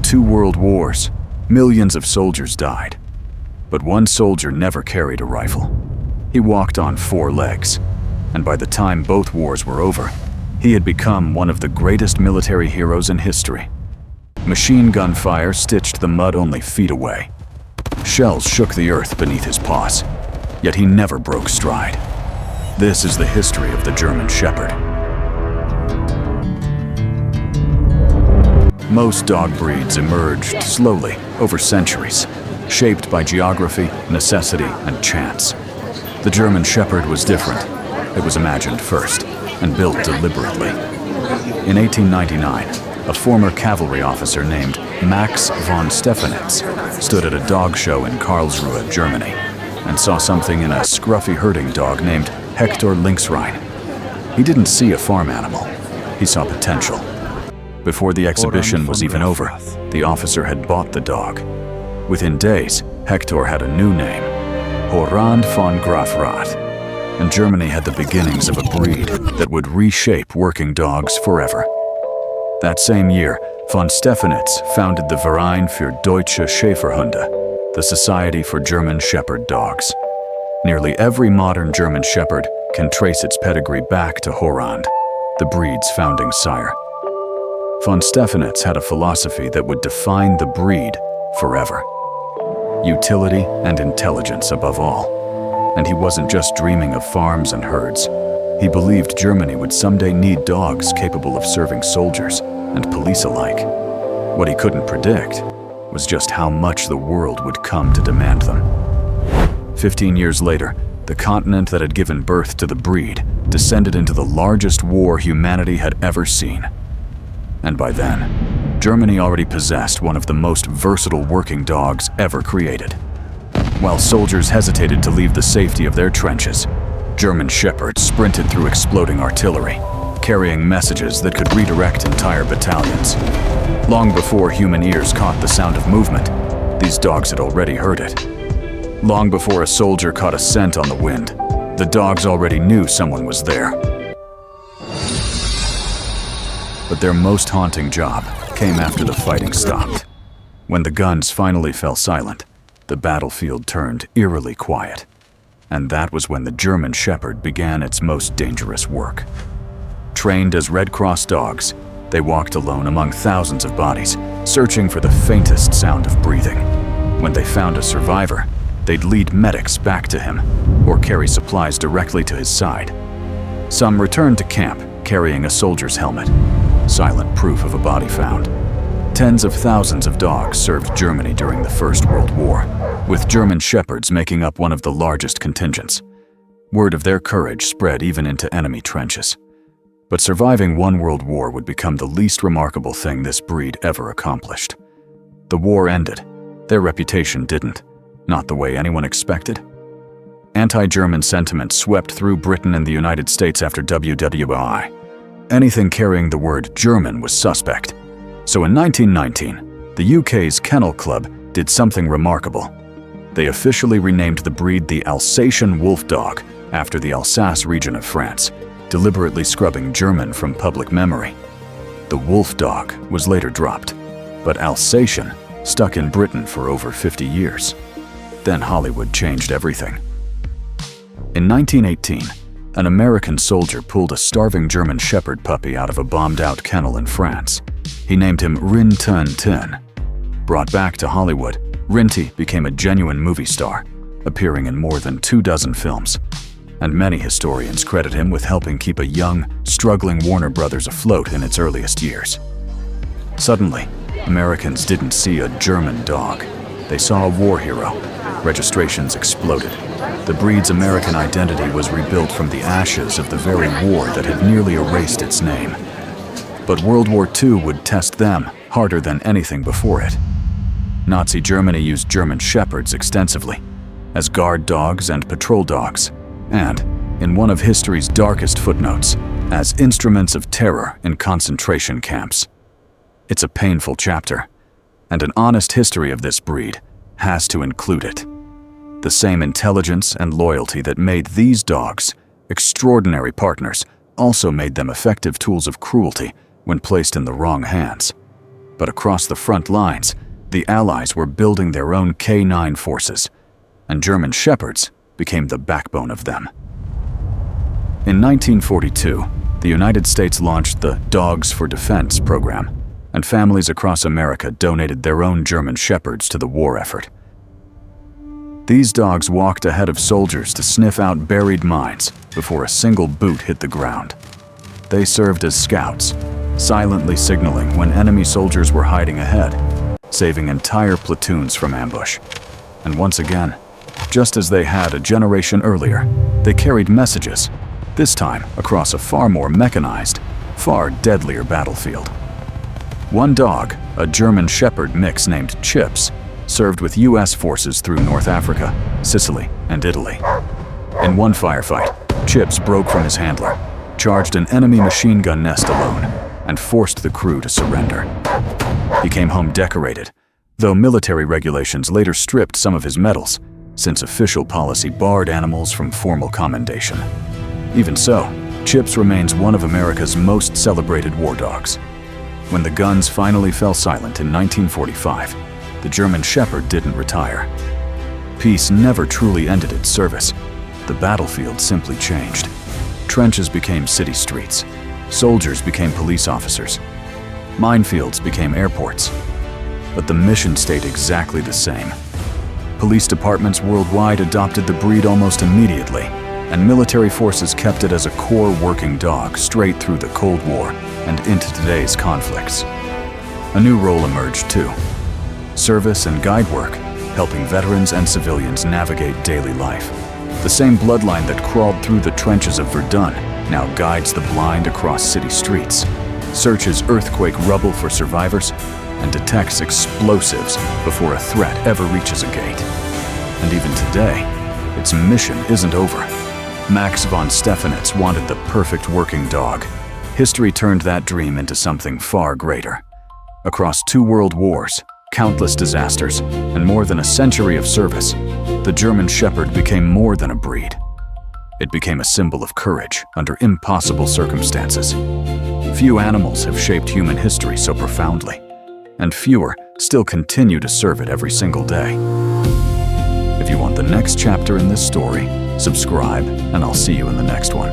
In 2 world wars, millions of soldiers died. But one soldier never carried a rifle. He walked on 4 legs, and by the time both wars were over, he had become one of the greatest military heroes in history. Machine gun fire stitched the mud only feet away. Shells shook the earth beneath his paws, yet he never broke stride. This is the history of the German Shepherd. Most dog breeds emerged slowly over centuries, shaped by geography, necessity, and chance. The German Shepherd was different. It was imagined first and built deliberately. In 1899, a former cavalry officer named Max Von Stephanitz stood at a dog show in Karlsruhe, Germany, and saw something in a scruffy herding dog named Hector Lynxrhein. He didn't see a farm animal. He saw potential. Before the exhibition was even over, the officer had bought the dog. Within days, Hector had a new name, Horan von Grafrath, and Germany had the beginnings of a breed that would reshape working dogs forever. That same year, von Stephanitz founded the Verein für Deutsche Schäferhunde, the Society for German Shepherd Dogs. Nearly every modern German Shepherd can trace its pedigree back to Horan, the breed's founding sire. Von Stephanitz had a philosophy that would define the breed forever. Utility and intelligence above all. And he wasn't just dreaming of farms and herds. He believed Germany would someday need dogs capable of serving soldiers and police alike. What he couldn't predict was just how much the world would come to demand them. 15 years later, the continent that had given birth to the breed descended into the largest war humanity had ever seen. And by then, Germany already possessed one of the most versatile working dogs ever created. While soldiers hesitated to leave the safety of their trenches, German Shepherds sprinted through exploding artillery, carrying messages that could redirect entire battalions. Long before human ears caught the sound of movement, these dogs had already heard it. Long before a soldier caught a scent on the wind, the dogs already knew someone was there. But their most haunting job came after the fighting stopped. When the guns finally fell silent, the battlefield turned eerily quiet. And that was when the German Shepherd began its most dangerous work. Trained as Red Cross dogs, they walked alone among thousands of bodies, searching for the faintest sound of breathing. When they found a survivor, they'd lead medics back to him or carry supplies directly to his side. Some returned to camp carrying a soldier's helmet, silent proof of a body found. Tens of thousands of dogs served Germany during the First World War, with German Shepherds making up one of the largest contingents. Word of their courage spread even into enemy trenches. But surviving one world war would become the least remarkable thing this breed ever accomplished. The war ended. Their reputation didn't, not the way anyone expected. Anti-German sentiment swept through Britain and the United States after WWI. Anything carrying the word German was suspect. So in 1919, the UK's Kennel Club did something remarkable. They officially renamed the breed the Alsatian Wolf Dog after the Alsace region of France, deliberately scrubbing German from public memory. The Wolf Dog was later dropped, but Alsatian stuck in Britain for over 50 years. Then Hollywood changed everything. In 1918, an American soldier pulled a starving German Shepherd puppy out of a bombed-out kennel in France. He named him Rin Tin Tin. Brought back to Hollywood, Rinty became a genuine movie star, appearing in more than 24 films. And many historians credit him with helping keep a young, struggling Warner Brothers afloat in its earliest years. Suddenly, Americans didn't see a German dog. They saw a war hero. Registrations exploded. The breed's American identity was rebuilt from the ashes of the very war that had nearly erased its name. But World War II would test them harder than anything before it. Nazi Germany used German Shepherds extensively, as guard dogs and patrol dogs, and, in one of history's darkest footnotes, as instruments of terror in concentration camps. It's a painful chapter, and an honest history of this breed has to include it. The same intelligence and loyalty that made these dogs extraordinary partners also made them effective tools of cruelty when placed in the wrong hands. But across the front lines, the Allies were building their own K9 forces, and German Shepherds became the backbone of them. In 1942, the United States launched the Dogs for Defense program, and families across America donated their own German Shepherds to the war effort. These dogs walked ahead of soldiers to sniff out buried mines before a single boot hit the ground. They served as scouts, silently signaling when enemy soldiers were hiding ahead, saving entire platoons from ambush. And once again, just as they had a generation earlier, they carried messages, this time across a far more mechanized, far deadlier battlefield. One dog, a German Shepherd mix named Chips, served with U.S. forces through North Africa, Sicily, and Italy. In one firefight, Chips broke from his handler, charged an enemy machine gun nest alone, and forced the crew to surrender. He came home decorated, though military regulations later stripped some of his medals, since official policy barred animals from formal commendation. Even so, Chips remains one of America's most celebrated war dogs. When the guns finally fell silent in 1945, the German Shepherd didn't retire. Peace never truly ended its service. The battlefield simply changed. Trenches became city streets. Soldiers became police officers. Minefields became airports. But the mission stayed exactly the same. Police departments worldwide adopted the breed almost immediately, and military forces kept it as a core working dog straight through the Cold War and into today's conflicts. A new role emerged too: service and guide work, helping veterans and civilians navigate daily life. The same bloodline that crawled through the trenches of Verdun now guides the blind across city streets, searches earthquake rubble for survivors, and detects explosives before a threat ever reaches a gate. And even today, its mission isn't over. Max Von Stephanitz wanted the perfect working dog. History turned that dream into something far greater. Across 2 world wars, countless disasters, and more than a century of service, the German Shepherd became more than a breed. It became a symbol of courage under impossible circumstances. Few animals have shaped human history so profoundly, and fewer still continue to serve it every single day. If you want the next chapter in this story, subscribe, and I'll see you in the next one.